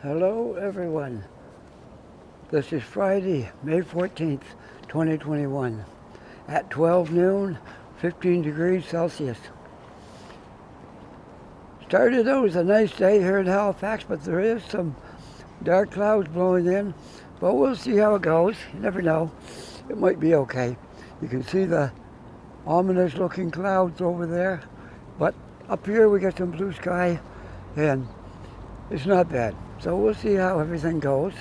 Hello everyone. This is Friday, May 14th, 2021 at 12 noon, 15 degrees Celsius. Started out as a nice day here in Halifax, but there is some dark clouds blowing in. But we'll see how it goes. You never know. It might be okay. You can see the ominous looking clouds over there. But up here we got some blue sky and it's not bad. So we'll see how everything goes.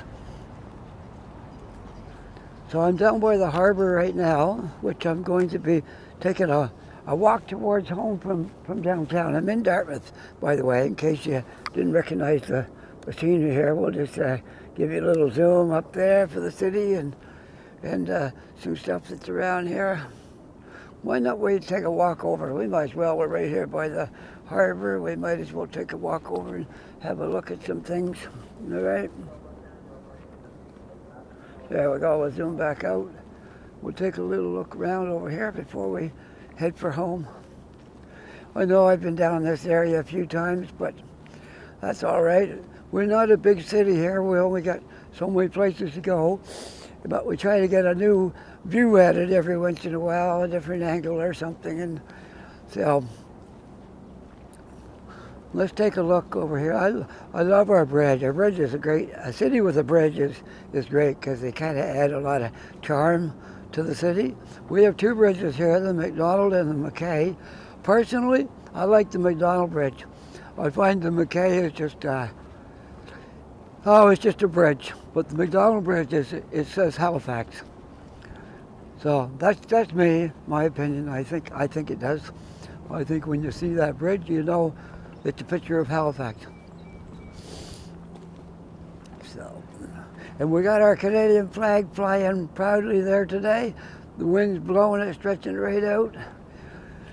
So I'm down by the harbor right now, which I'm going to be taking a walk towards home from downtown. I'm in Dartmouth, by the way, in case you didn't recognize the scenery here. We'll just give you a little zoom up there for the city and some stuff that's around here. Why not wait to take a walk over? We might as well. We're right here by the harbor. We might as well take a walk over and have a look at some things. All right? There we go. We'll zoom back out. We'll take a little look around over here before we head for home. I know I've been down this area a few times, but that's all right. We're not a big city here. We only got so many places to go, but we try to get a new view at it every once in a while, a different angle or something. And so let's take a look over here. I love our bridge. Our bridge is a city with a bridge is great because they kind of add a lot of charm to the city. We have two bridges here, the McDonald and the Mackay. Personally, I like the McDonald bridge. I find the Mackay is just, it's just a bridge. But the McDonald bridge it says Halifax. So that's me, my opinion. I think it does. I think when you see that bridge, you know it's a picture of Halifax. So, and we got our Canadian flag flying proudly there today. The wind's blowing it, stretching right out.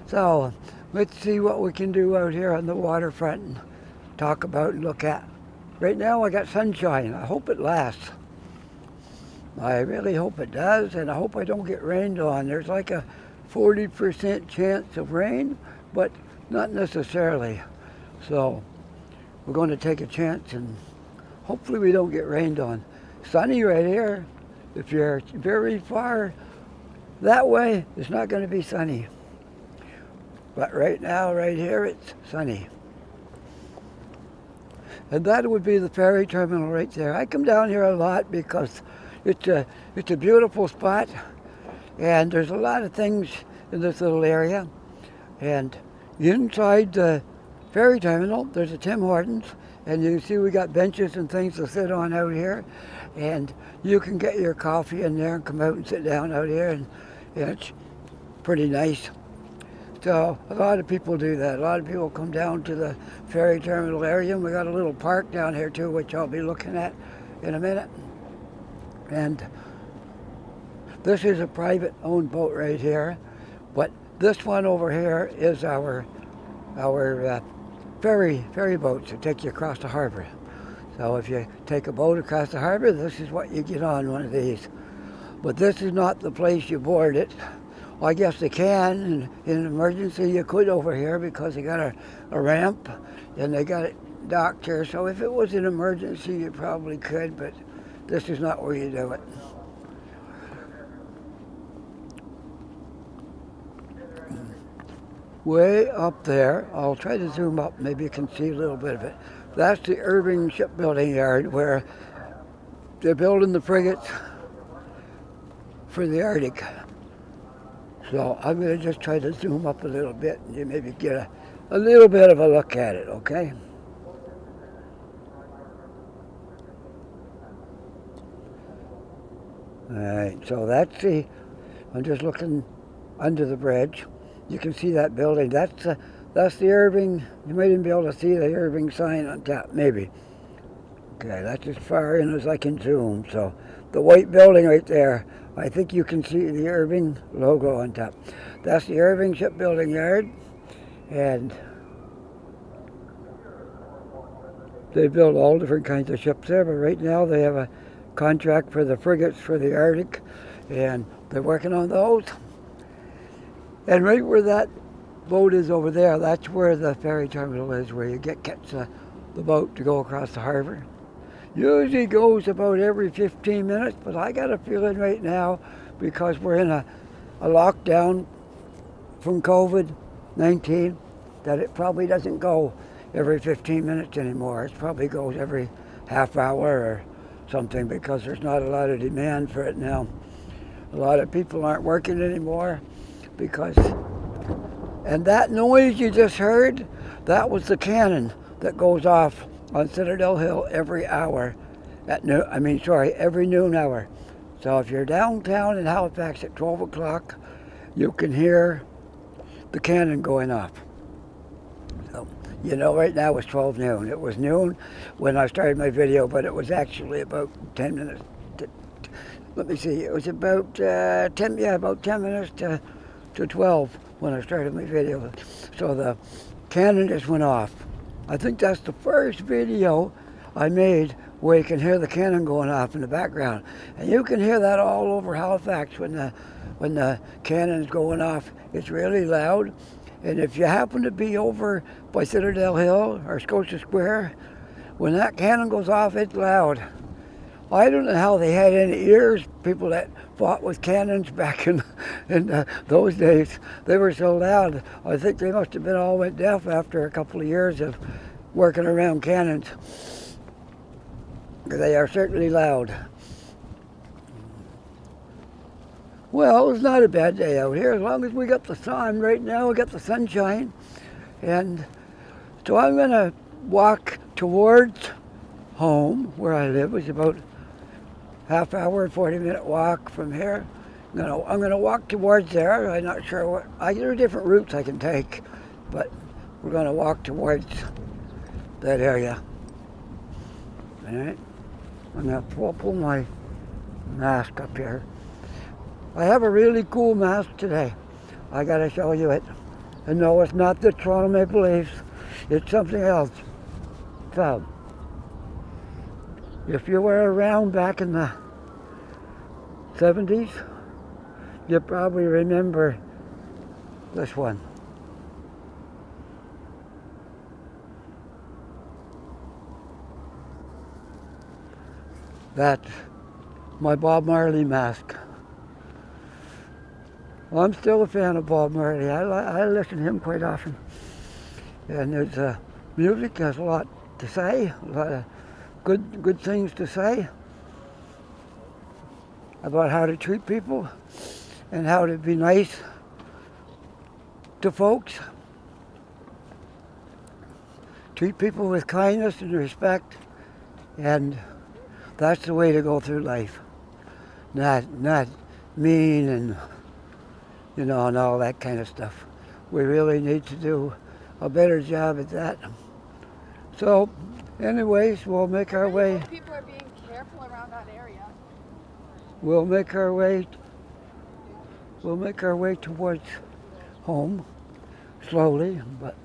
So let's see what we can do out here on the waterfront and talk about and look at. Right now I got sunshine. I hope it lasts. I really hope it does, and I hope I don't get rained on. There's like a 40% chance of rain, but not necessarily. So we're going to take a chance and hopefully we don't get rained on. Sunny right here. If you're very far that way, it's not going to be sunny. But right now, right here, it's sunny. And that would be the ferry terminal right there. I come down here a lot because it's a beautiful spot, and there's a lot of things in this little area. And inside the ferry terminal, there's a Tim Hortons, and you can see we got benches and things to sit on out here, and you can get your coffee in there and come out and sit down out here, and it's pretty nice. So a lot of people do that. A lot of people come down to the ferry terminal area, and we got a little park down here too, which I'll be looking at in a minute. And this is a private owned boat right here, but this one over here is our ferry boats that take you across the harbor. So if you take a boat across the harbor, this is what you get on one of these. But this is not the place you board it. Well, I guess they can, and in an emergency you could over here because they got a ramp and they got it docked here. So if it was an emergency, you probably could, but this is not where you do it. Way up there, I'll try to zoom up, maybe you can see a little bit of it. That's the Irving shipbuilding yard where they're building the frigates for the Arctic. So I'm going to just try to zoom up a little bit and you maybe get a little bit of a look at it, okay? All right, so that's I'm just looking under the bridge. You can see that building. That's the Irving. You might even be able to see the Irving sign on top, maybe. Okay, that's as far in as I can zoom. So the white building right there, I think you can see the Irving logo on top. That's the Irving shipbuilding yard, and they build all different kinds of ships there, but right now they have a contract for the frigates for the Arctic, and they're working on those. And right where that boat is over there, that's where the ferry terminal is, where you catch the boat to go across the harbor. Usually goes about every 15 minutes, but I got a feeling right now, because we're in a lockdown from COVID-19, that it probably doesn't go every 15 minutes anymore. It probably goes every half hour or something, because there's not a lot of demand for it now. A lot of people aren't working anymore because, and that noise you just heard, that was the cannon that goes off on Citadel Hill every hour at noon, every noon hour. So if you're downtown in Halifax at 12 o'clock, you can hear the cannon going off. So, right now it's 12 noon. It was noon when I started my video, but it was actually about 10 minutes. Let me see, it was about 10 minutes to 12 when I started my video. So the cannon just went off. I think that's the first video I made where you can hear the cannon going off in the background. And you can hear that all over Halifax when the cannon's going off. It's really loud. And if you happen to be over by Citadel Hill or Scotia Square, when that cannon goes off, it's loud. I don't know how they had any ears, people that fought with cannons back in those days. They were so loud. I think they must have been all went deaf after a couple of years of working around cannons. They are certainly loud. Well, it's not a bad day out here, as long as we got the sun. Right now we got the sunshine. And so I'm going to walk towards home, where I live. It's about half hour, 40-minute walk from here. I'm going to walk towards there. I'm not sure what. There are different routes I can take, but we're going to walk towards that area. All right. I'm going to pull my mask up here. I have a really cool mask today. I got to show you it. And no, it's not the Toronto Maple Leafs. It's something else. So, if you were around back in the 70s, you probably remember this one. That's my Bob Marley mask. Well, I'm still a fan of Bob Marley. I listen to him quite often. And his music has a lot to say, a lot of good things to say about how to treat people and how to be nice to folks. Treat people with kindness and respect, and that's the way to go through life. Not mean and and all that kind of stuff. We really need to do a better job at that. So, anyways, we'll make our way. People are being careful around that area. We'll make our way towards home, slowly, but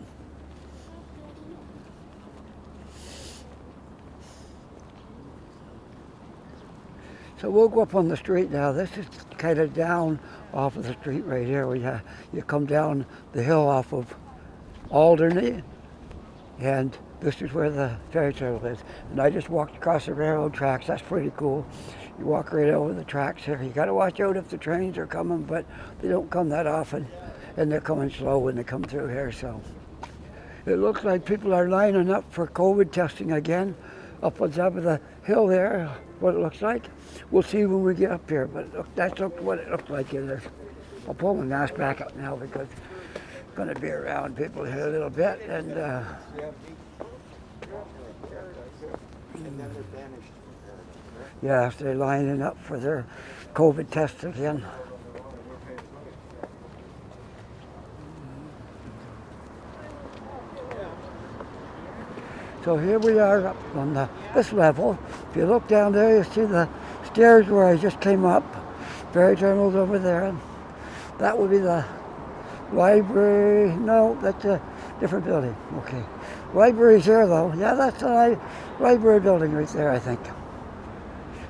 so we'll go up on the street now. This is kind of down off of the street right here. You come down the hill off of Alderney, and this is where the ferry terminal is. And I just walked across the railroad tracks. That's pretty cool. You walk right over the tracks here. You got to watch out if the trains are coming, but they don't come that often, and they're coming slow when they come through here. So it looks like people are lining up for COVID testing again up on top of the hill there. What it looks like. We'll see when we get up here, but that's what it looked like in there. I'll pull my mask back up now because I'm going to be around people here a little bit, and yes, they're lining up for their COVID test again. So here we are up on this level. If you look down there, you see the stairs where I just came up. Ferry terminal's over there. That would be the library. No, that's a different building. Okay. Library's here though. Yeah, that's the library building right there, I think.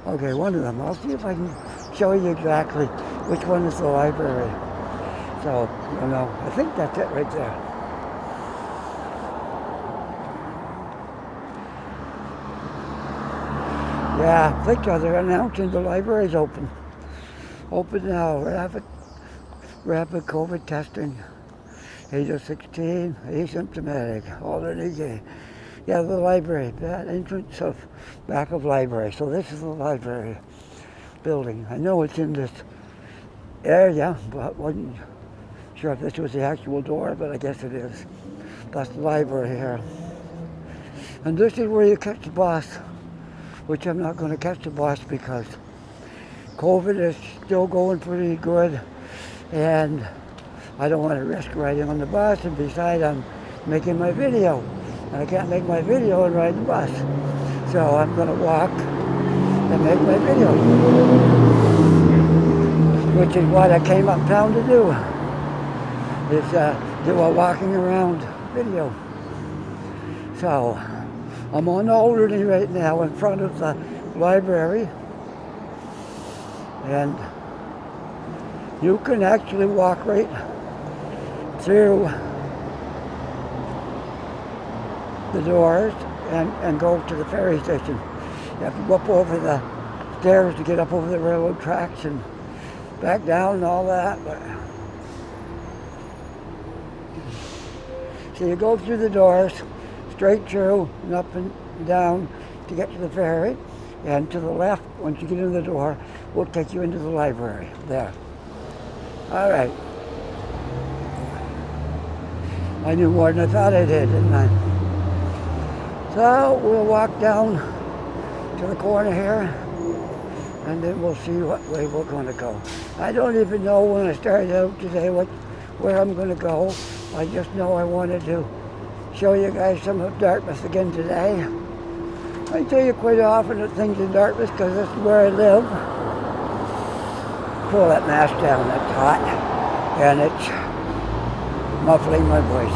Okay, one of them. I'll see if I can show you exactly which one is the library. So, I think that's it right there. Yeah, I think they're announcing the library's open. Open now. Rapid COVID testing. Age of 16, asymptomatic, already. Yeah, the library, that entrance of back of library. So this is the library building. I know it's in this area, but wasn't sure if this was the actual door, but I guess it is. That's the library here. And this is where you catch the bus, which I'm not going to catch the bus because COVID is still going pretty good, and I don't want to risk riding on the bus, and besides I'm making my video, and I can't make my video and ride the bus. So I'm going to walk and make my video, which is what I came uptown to do, is do a walking around video. So I'm on Alderney right now in front of the library, and you can actually walk right through the doors and go to the ferry station. You have to go up over the stairs to get up over the railroad tracks and back down and all that. So you go through the doors, straight through and up and down to get to the ferry, and to the left, once you get in the door, we'll take you into the library there. All right. I knew more than I thought I did, didn't I? So we'll walk down to the corner here, and then we'll see what way we're going to go. I don't even know when I started out today where I'm going to go. I just know I wanted to show you guys some of Dartmouth again today. I tell you quite often the things in Dartmouth because this is where I live. Pull that mask down, that's hot, and it's muffling my voice.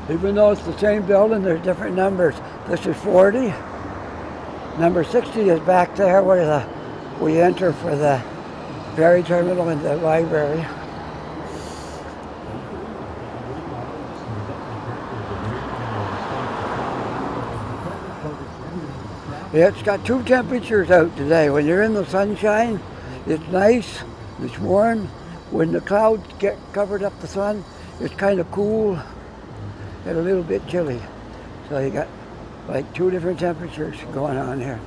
Even though it's the same building, there's different numbers. This is 40. Number 60 is back there where we enter for the ferry terminal and the library. It's got two temperatures out today. When you're in the sunshine, it's nice, it's warm. When the clouds get covered up the sun, it's kind of cool and a little bit chilly. So you got like two different temperatures going on here.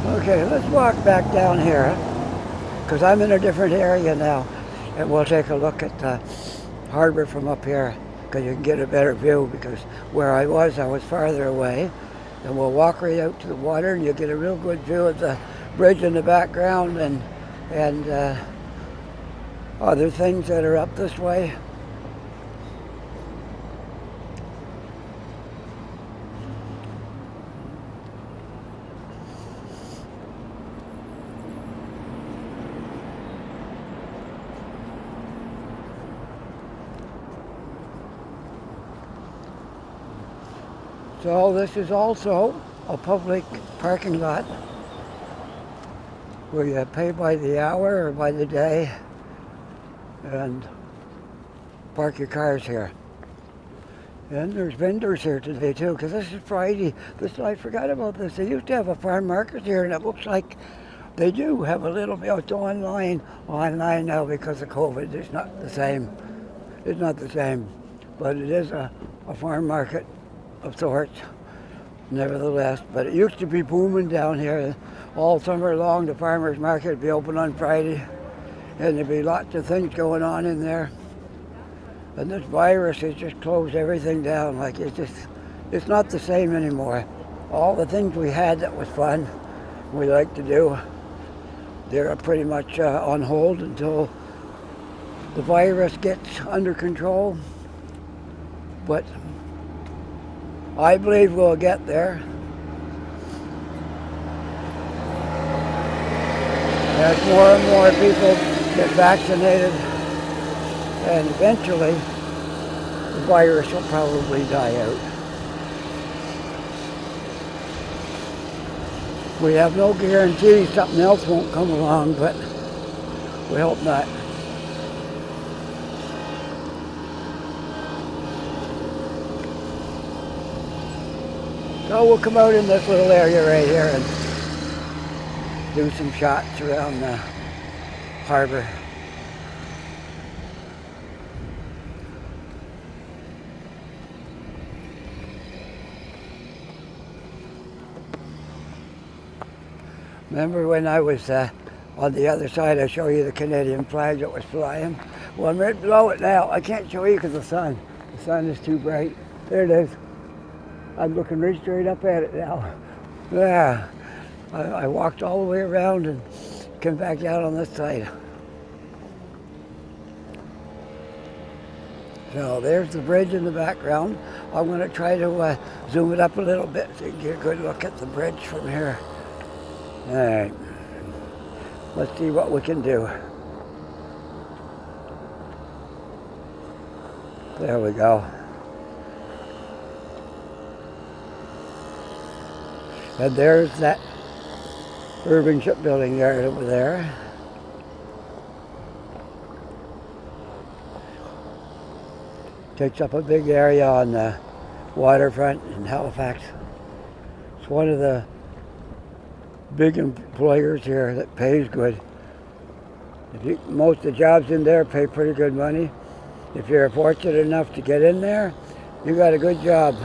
Okay, let's walk back down here because I'm in a different area now, and we'll take a look at the harbor from up here because you can get a better view, because where I was farther away, and we'll walk right out to the water and you'll get a real good view of the bridge in the background and other things that are up this way. So this is also a public parking lot where you pay by the hour or by the day and park your cars here. And there's vendors here today too, because this is Friday. I forgot about this. They used to have a farm market here, and it looks like they do have a little bit. It's online now because of COVID. It's not the same. It's not the same, but it is a farm market of sorts, nevertheless. But it used to be booming down here all summer long. The farmers market would be open on Friday, and there'd be lots of things going on in there. And this virus has just closed everything down. Like it's not the same anymore. All the things we had that was fun, we like to do, they're pretty much on hold until the virus gets under control. But I believe we'll get there. As more and more people get vaccinated, and eventually the virus will probably die out. We have no guarantee something else won't come along, but we hope not. So we'll come out in this little area right here and do some shots around the harbor. Remember when I was on the other side, I showed you the Canadian flag that was flying? Well, I'm right below it now. I can't show you because the sun is too bright. There it is. I'm looking right straight up at it now. Yeah, I walked all the way around and came back down on this side. So there's the bridge in the background. I'm going to try to zoom it up a little bit so you can get a good look at the bridge from here. All right, let's see what we can do. There we go. And there's that urban shipbuilding yard over there. Takes up a big area on the waterfront in Halifax. It's one of the big employers here that pays good. Most of the jobs in there pay pretty good money. If you're fortunate enough to get in there, you got a good job.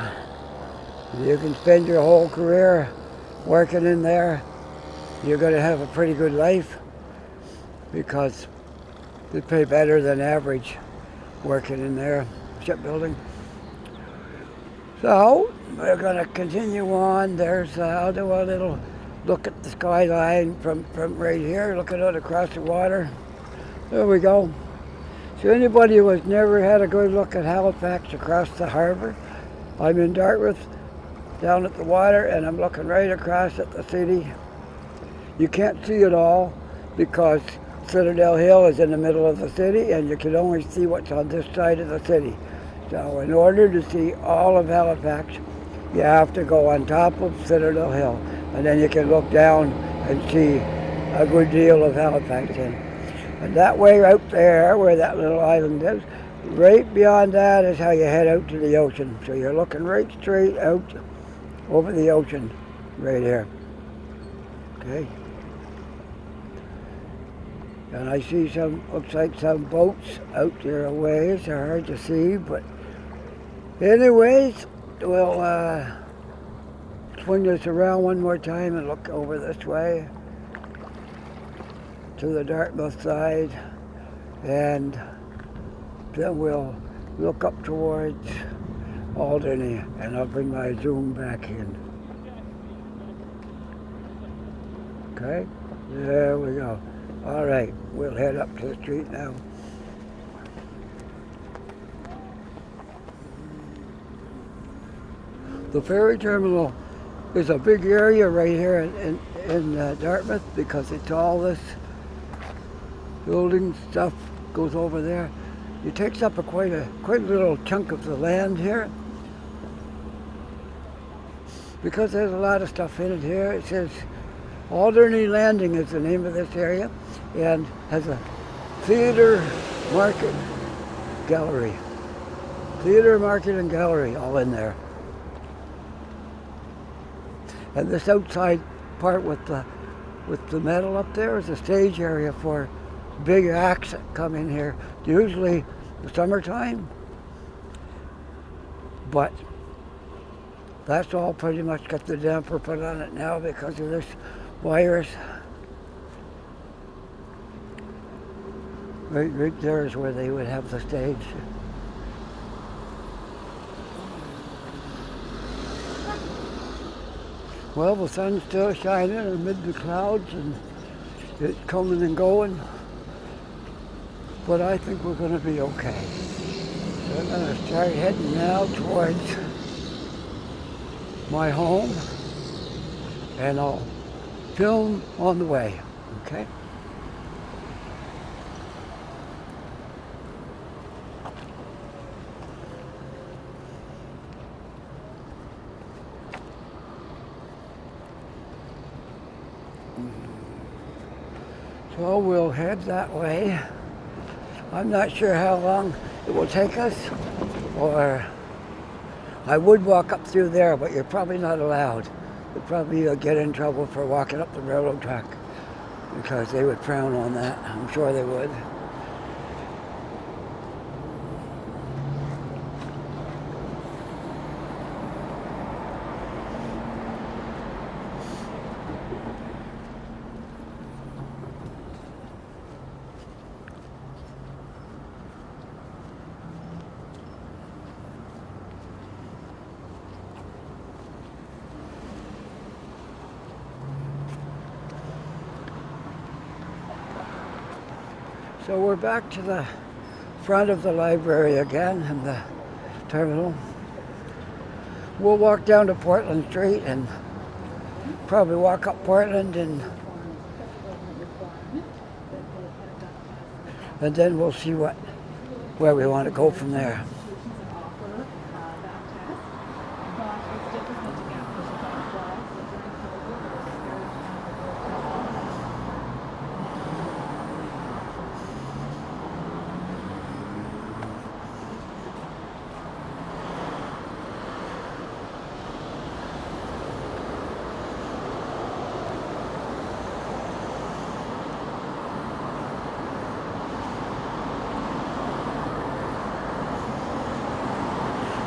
You can spend your whole career working in there. You're going to have a pretty good life because they pay better than average working in there, shipbuilding. So we're going to continue on. I'll do a little look at the skyline from right here, looking out across the water. There we go. So anybody who has never had a good look at Halifax across the harbor, I'm in Dartmouth, down at the water, and I'm looking right across at the city. You can't see it all because Citadel Hill is in the middle of the city, and you can only see what's on this side of the city. So in order to see all of Halifax, you have to go on top of Citadel Hill, and then you can look down and see a good deal of Halifax. And that way out there, where that little island is, right beyond that is how you head out to the ocean. So you're looking right straight out over the ocean right here. Okay. And I see looks like some boats out there a ways. They're hard to see, but anyways, we'll swing this around one more time and look over this way to the Dartmouth side, and then we'll look up towards Alderney, and I'll bring my zoom back in. Okay, there we go. All right, we'll head up to the street now. The ferry terminal is a big area right here in Dartmouth because it's all this building stuff goes over there. It takes up quite a little chunk of the land here because there's a lot of stuff in it here. It says Alderney Landing is the name of this area, and has a theater, market, gallery. Theater, market, and gallery all in there. And this outside part with the metal up there is a stage area for big acts that come in here, usually the summertime, but that's all pretty much got the damper put on it now because of this virus. Right there is where they would have the stage. Well, the sun's still shining amid the clouds and it's coming and going, but I think we're going to be okay. So I'm going to start heading now towards my home, and I'll film on the way, okay? So we'll head that way. I'm not sure how long it will take us, or I would walk up through there, but you're probably not allowed. You'd probably get in trouble for walking up the railroad track because they would frown on that. I'm sure they would. So we're back to the front of the library again in the terminal. We'll walk down to Portland Street and probably walk up Portland and then we'll see where we want to go from there.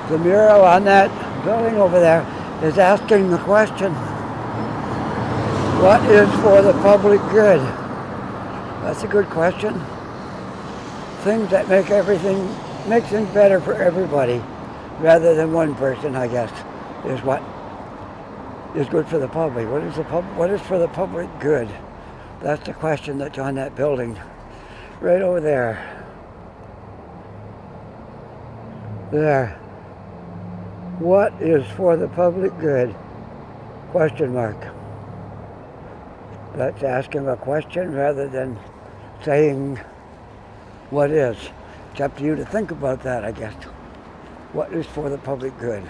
The mural on that building over there is asking the question, what is for the public good? That's a good question. Things that make things better for everybody, rather than one person, I guess, is what is good for the public. What is for the public good? That's the question that's on that building, right over there. There. What is for the public good? Question mark. That's asking a question rather than saying what is. It's up to you to think about that, I guess. What is for the public good?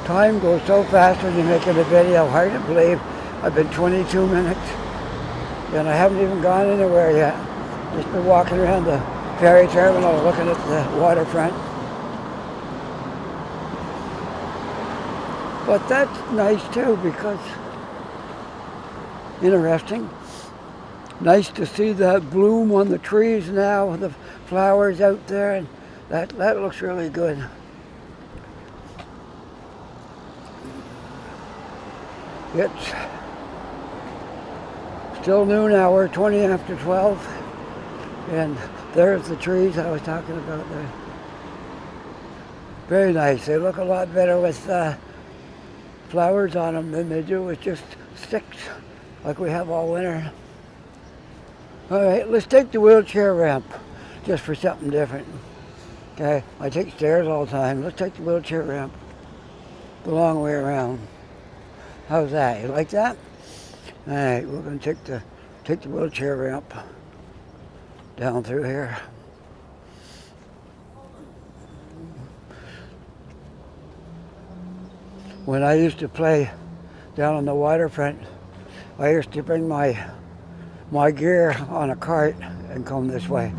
Time goes so fast when you're making a video. Hard to believe I've been 22 minutes and I haven't even gone anywhere yet. Just been walking around the ferry terminal looking at the waterfront. But that's nice too because interesting. Nice to see that bloom on the trees now, the flowers out there, and that looks really good. It's still noon hour, 20 after 12, and there's the trees I was talking about there. Very nice. They look a lot better with flowers on them than they do with just sticks like we have all winter. All right, let's take the wheelchair ramp just for something different. Okay, I take stairs all the time. Let's take the wheelchair ramp the long way around. How's that? You like that? All right, we're going to take the wheelchair ramp down through here. When I used to play down on the waterfront, I used to bring my gear on a cart and come this way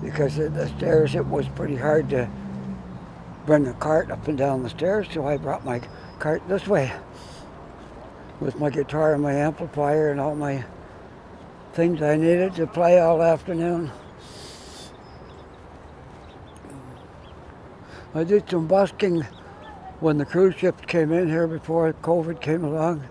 because the stairs, it was pretty hard to bring a cart up and down the stairs, so I brought my cart this way with my guitar and my amplifier and all my things I needed to play all afternoon. I did some busking when the cruise ships came in here before COVID came along,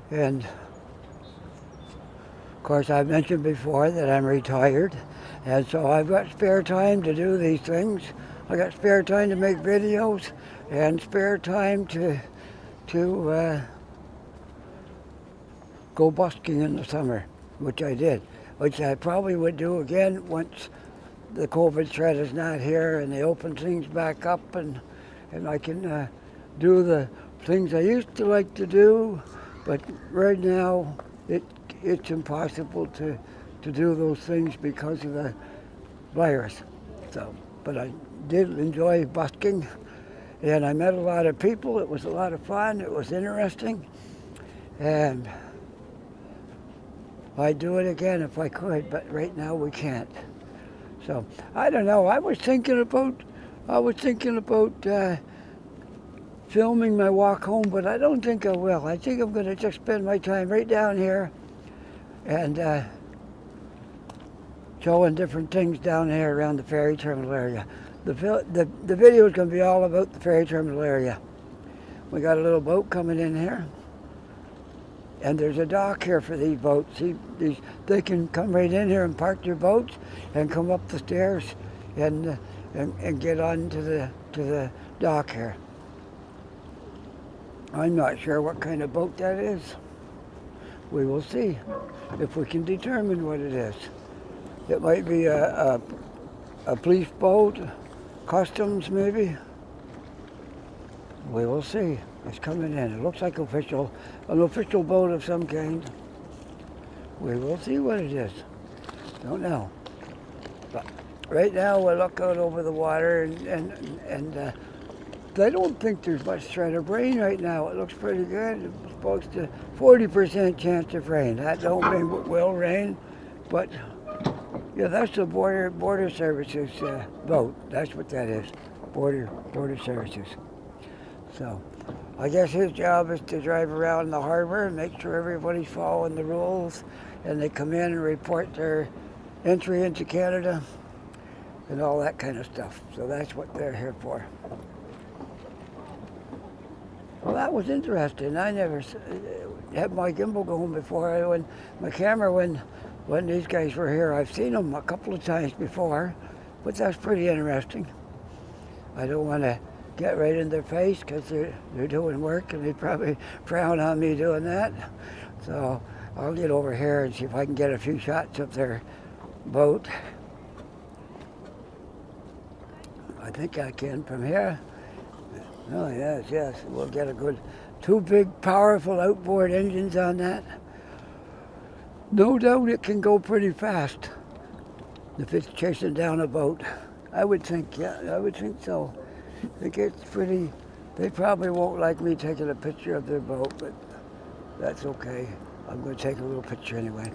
and of course I mentioned before that I'm retired, and so I've got spare time to do these things. I got spare time to make videos and spare time to go busking in the summer, which I did, which I probably would do again once the COVID threat is not here and they open things back up and I can do the things I used to like to do, But right now, it's impossible to do those things because of the virus. So, but I did enjoy busking, and I met a lot of people. It was a lot of fun. It was interesting, and I'd do it again if I could. But right now we can't. So I don't know. I was thinking about filming my walk home, but I don't think I will. I think I'm going to just spend my time right down here and showing different things down here around the ferry terminal area. The video is going to be all about the ferry terminal area. We got a little boat coming in here, and there's a dock here for these boats. They can come right in here and park their boats and come up the stairs and get on to the dock here. I'm not sure what kind of boat that is. We will see if we can determine what it is. It might be a police boat, customs maybe. We will see. It's coming in. It looks like an official boat of some kind. We will see what it is. Don't know. But right now we're looking out over the water and I don't think there's much threat of rain right now. It looks pretty good. It's supposed to 40% chance of rain. That don't mean it will rain, but yeah, that's the border services boat. That's what that is. Border services. So I guess his job is to drive around the harbor and make sure everybody's following the rules, and they come in and report their entry into Canada and all that kind of stuff. So that's what they're here for. Well, that was interesting. I never had my gimbal going before. When my camera, when these guys were here, I've seen them a couple of times before, but that's pretty interesting. I don't want to get right in their face because they're doing work and they probably frown on me doing that. So I'll get over here and see if I can get a few shots of their boat. I think I can from here. Oh, yes. We'll get a good, two big, powerful outboard engines on that. No doubt it can go pretty fast if it's chasing down a boat. I would think so. It gets pretty, they probably won't like me taking a picture of their boat, but that's okay. I'm going to take a little picture anyway.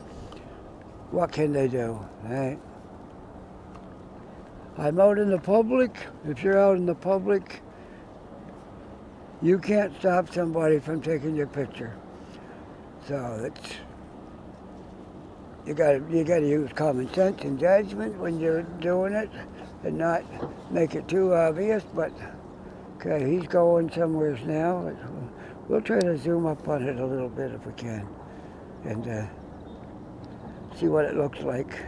What can they do, right? I'm out in the public. If you're out in the public, you can't stop somebody from taking your picture. So it's, you gotta use common sense and judgment when you're doing it, and not make it too obvious. But okay, he's going somewhere now. We'll try to zoom up on it a little bit if we can, and see what it looks like.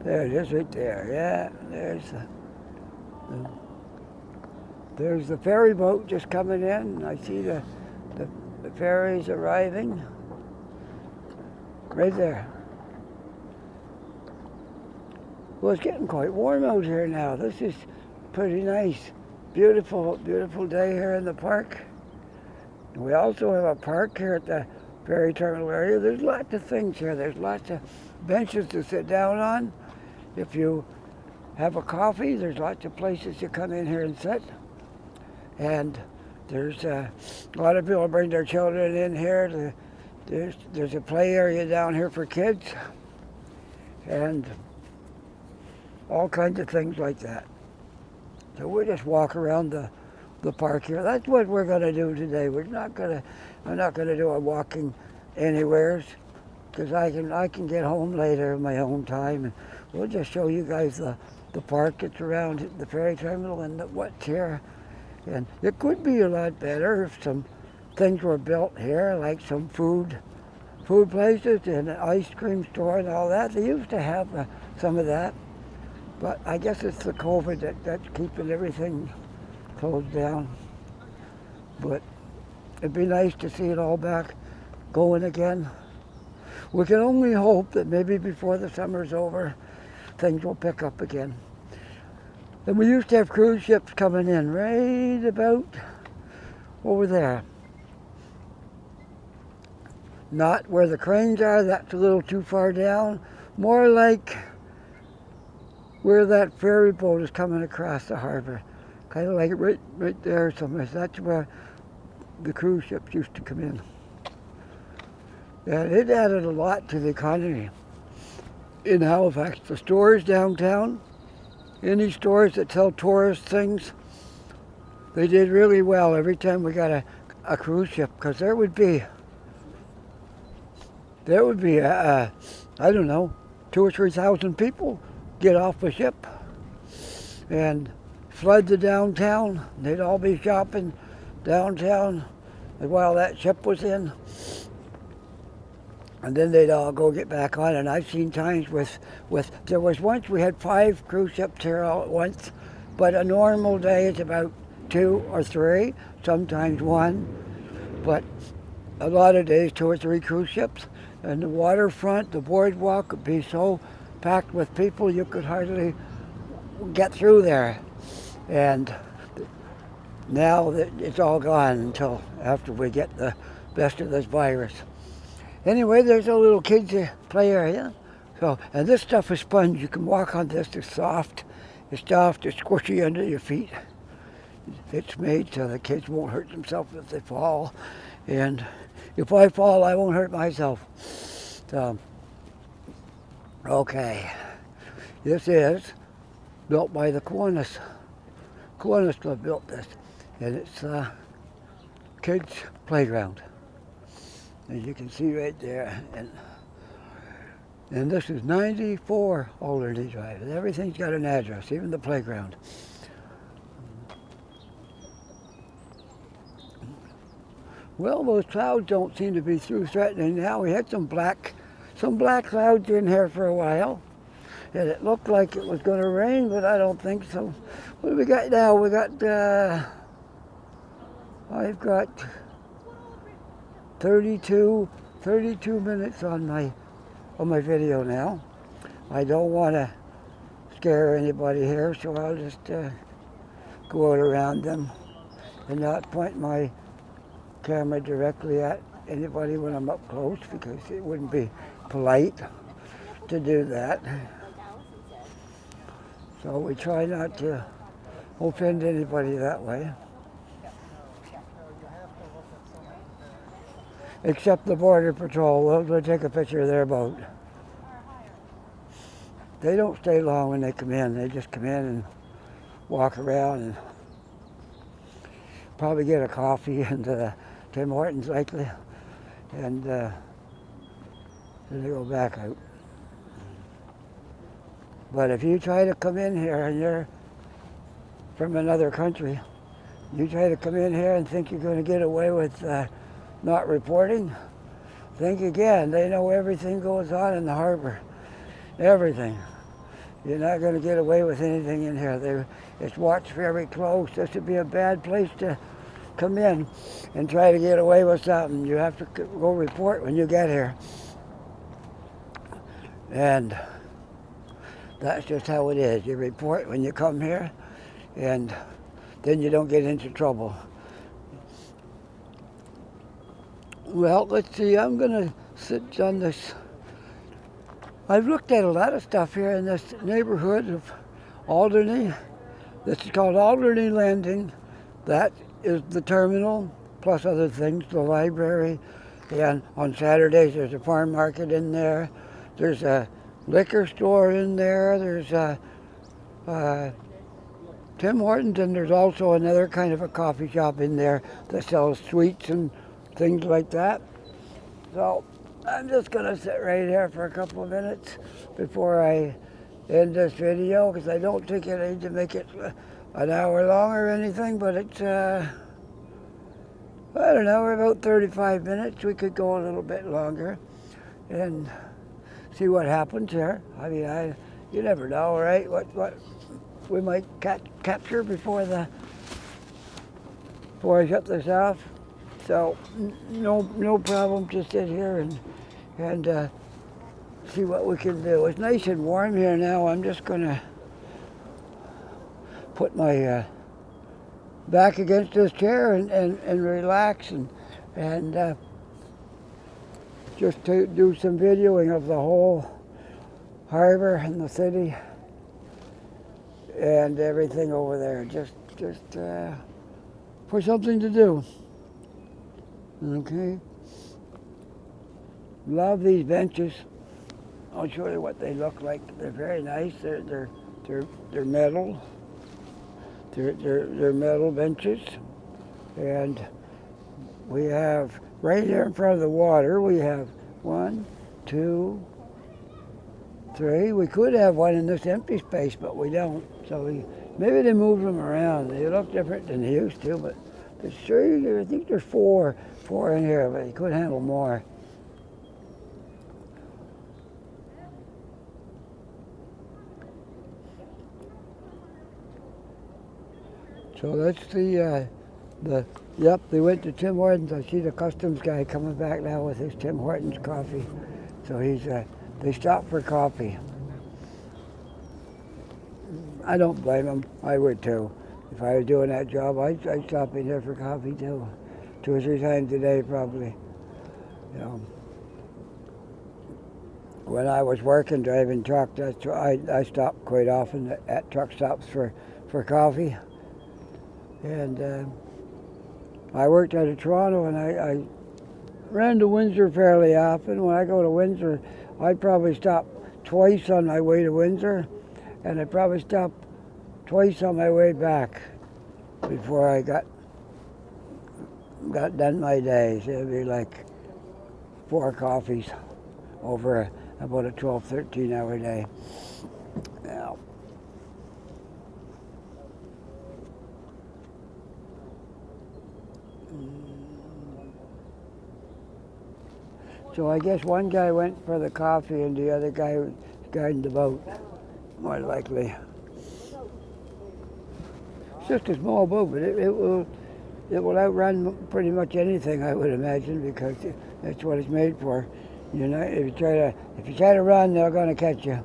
There it is, right there. Yeah, there's the ferry boat just coming in. I see the ferries arriving. Right there. Well, it's getting quite warm out here now. This is pretty nice. Beautiful day here in the park. And we also have a park here at the ferry terminal area. There's lots of things here. There's lots of benches to sit down on. If you have a coffee, there's lots of places to come in here and sit. And there's a lot of people bring their children in here. There's a play area down here for kids, and all kinds of things like that. So we'll just walk around the park here. That's what we're going to do today. I'm not going to do a walking anywheres, because I can get home later in my own time, and we'll just show you guys the park that's around the ferry terminal and what's here. And it could be a lot better if some things were built here, like some food places and an ice cream store and all that. They used to have some of that, but I guess it's the COVID that's keeping everything closed down. But it'd be nice to see it all back going again. We can only hope that maybe before the summer's over, things will pick up again. And we used to have cruise ships coming in right about over there. Not where the cranes are, that's a little too far down. More like where that ferry boat is coming across the harbor. Kind of like right there somewhere. That's where the cruise ships used to come in. And it added a lot to the economy in Halifax. The stores downtown, any stores that sell tourist things, they did really well every time we got a cruise ship, because there would be I don't know, 2,000 or 3,000 people get off the ship and flood the downtown. They'd all be shopping downtown while that ship was in. And then they'd all go get back on. And I've seen times there was once we had 5 cruise ships here all at once, but a normal day is about 2 or 3, sometimes 1. But a lot of days, 2 or 3 cruise ships. And the waterfront, the boardwalk would be so packed with people you could hardly get through there. And now it's all gone until after we get the best of this virus. Anyway, there's a little kids play area. So, and this stuff is sponge. You can walk on this. It's soft. It's squishy under your feet. It's made so the kids won't hurt themselves if they fall. And if I fall, I won't hurt myself. So, okay. This is built by the Kiwanis. Kiwanis Club built this. And it's a kids' playground. As you can see right there. And this is 94 Alderney Drive. And everything's got an address, even the playground. Well, those clouds don't seem to be too threatening now. We had some black clouds in here for a while. And it looked like it was going to rain, but I don't think so. What do we got now? We got, I've got 32 minutes on my video now. I don't want to scare anybody here, so I'll just go out around them and not point my camera directly at anybody when I'm up close, because it wouldn't be polite to do that. So we try not to offend anybody that way. Except the Border Patrol. We'll take a picture of their boat. They don't stay long when they come in. They just come in and walk around and probably get a coffee and Tim Hortons likely, and then they go back out. But if you try to come in here and you're from another country, you try to come in here and think you're going to get away with not reporting, think again. They know everything goes on in the harbor. Everything. You're not going to get away with anything in here. It's watched very close. This would be a bad place to come in and try to get away with something. You have to go report when you get here. And that's just how it is. You report when you come here, and then you don't get into trouble. Well, let's see, I'm going to sit on this. I've looked at a lot of stuff here in this neighborhood of Alderney. This is called Alderney Landing. That is the terminal, plus other things, the library. And on Saturdays, there's a farm market in there. There's a liquor store in there. There's a Tim Hortons, and there's also another kind of a coffee shop in there that sells sweets and things like that. So I'm just going to sit right here for a couple of minutes before I end this video, because I don't think I need to make it an hour long or anything, but it's, I don't know, we're about 35 minutes. We could go a little bit longer and see what happens here. I mean, you never know, right? What we might capture before I shut this off. So no problem to sit here and see what we can do. It's nice and warm here now. I'm just going to put my back against this chair and relax and just to do some videoing of the whole harbor and the city and everything over there. Just for something to do. Okay. Love these benches. I'll show you what they look like. They're very nice. They're metal. They're metal benches, and we have right here in front of the water. We have 1, 2, 3. We could have one in this empty space, but we don't. So maybe they moved them around. They look different than they used to, but there's 3. I think there's 4 in here, but you could handle more. So that's yep, they went to Tim Hortons. I see the customs guy coming back now with his Tim Hortons coffee. So they stopped for coffee. I don't blame them. I would too. If I was doing that job, I'd stop in here for coffee too. 2 or 3 times a day probably. You know. When I was working driving truck, I stopped quite often at truck stops for coffee. And I worked out of Toronto, and I ran to Windsor fairly often. When I go to Windsor, I'd probably stop twice on my way to Windsor, and I'd probably stop twice on my way back before I got done my day. So it'd be like 4 coffees over about a 12, 13-hour day. Now, so I guess one guy went for the coffee and the other guy was guiding the boat, more likely. It's just a small boat, but it will outrun pretty much anything, I would imagine, because that's what it's made for. You know, if you try to run, they're going to catch you.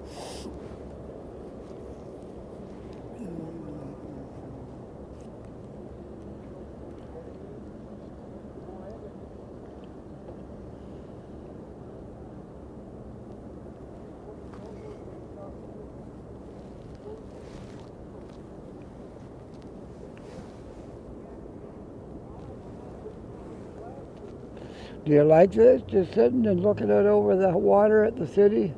Do you like this? Just sitting and looking out over the water at the city?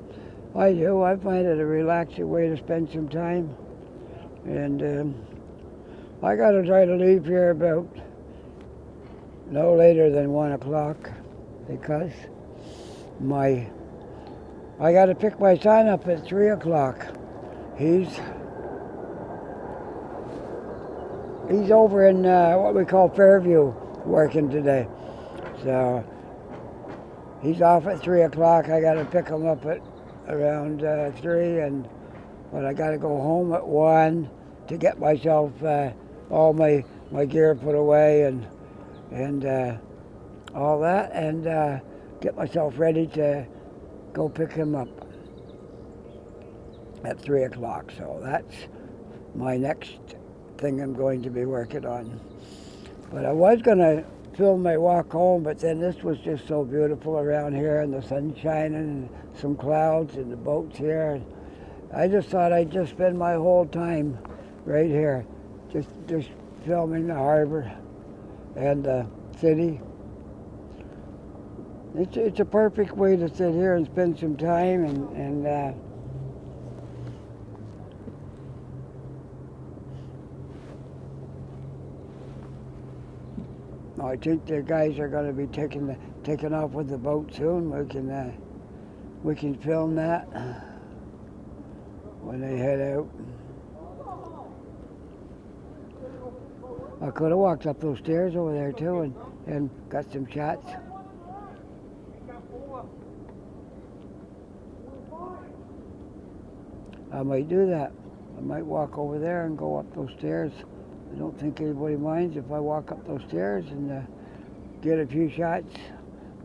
I do. I find it a relaxing way to spend some time. And I got to try to leave here about no later than 1 o'clock because I got to pick my son up at 3 o'clock. He's over in what we call Fairview working today. So he's off at 3 o'clock. I got to pick him up at around 3, but I got to go home at 1 to get myself all my gear put away and all that, and get myself ready to go pick him up at 3 o'clock. So that's my next thing I'm going to be working on. But I was going to film my walk home, but then this was just so beautiful around here, and the sun shining and some clouds and the boats here. I just thought I'd just spend my whole time right here, just filming the harbor and the city. It's a perfect way to sit here and spend some time and I think the guys are going to be taking off with the boat soon. We can film that when they head out. I could have walked up those stairs over there too and got some shots. I might do that. I might walk over there and go up those stairs. I don't think anybody minds if I walk up those stairs and get a few shots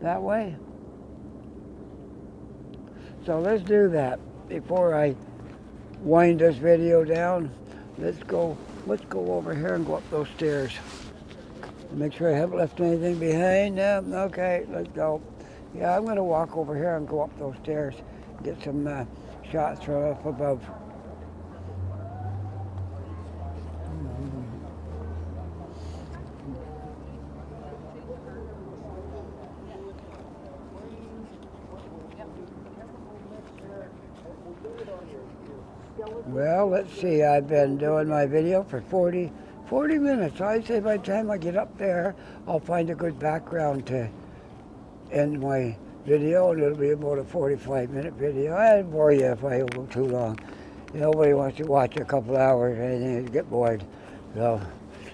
that way. So let's do that before I wind this video down. Let's go over here and go up those stairs. Make sure I haven't left anything behind. Yeah, okay, let's go. Yeah, I'm going to walk over here and go up those stairs, get some shots from up above. Well, let's see. I've been doing my video for 40 minutes. I say by the time I get up there, I'll find a good background to end my video, and it'll be about a 45-minute video. I'd bore you if I go too long. Nobody wants to watch a couple hours or anything, you get bored. So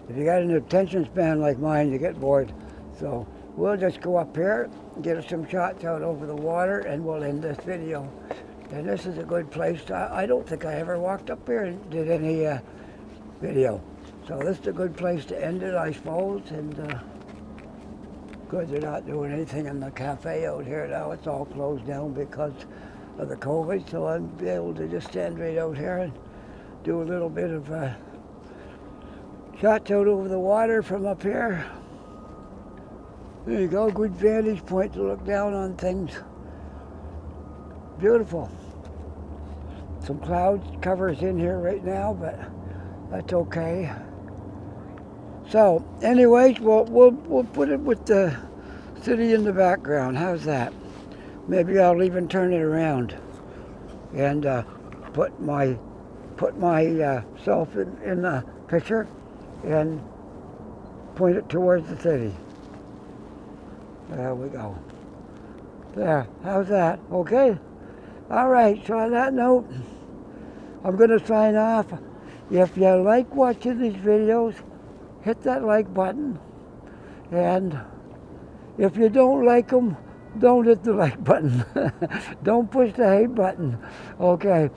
if you got an attention span like mine, you get bored. So we'll just go up here, get some shots out over the water, and we'll end this video. And this is a good place. I don't think I ever walked up here and did any video. So this is a good place to end it, I suppose. And good, they're not doing anything in the cafe out here now. It's all closed down because of the COVID. So I'll be able to just stand right out here and do a little bit of shots out over the water from up here. There you go, good vantage point to look down on things. Beautiful. Some clouds covers in here right now, but that's okay. So, anyways, we'll put it with the city in the background. How's that? Maybe I'll even turn it around and put myself in the picture and point it towards the city. There we go. There. How's that? Okay. All right, so on that note, I'm going to sign off. If you like watching these videos, hit that like button. And if you don't like them, don't hit the like button. Don't push the hate button. Okay.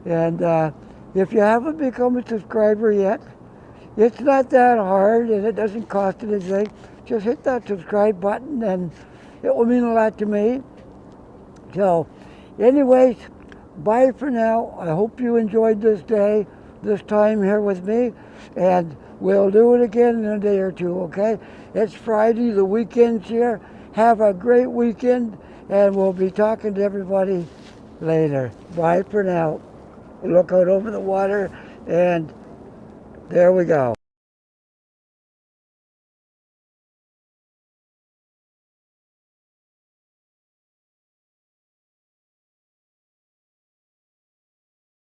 And if you haven't become a subscriber yet, it's not that hard and it doesn't cost anything. Just hit that subscribe button and it will mean a lot to me. So, anyways, bye for now. I hope you enjoyed this day, this time here with me, and we'll do it again in a day or two, okay? It's Friday, the weekend's here. Have a great weekend, and we'll be talking to everybody later. Bye for now. Look out over the water, and there we go.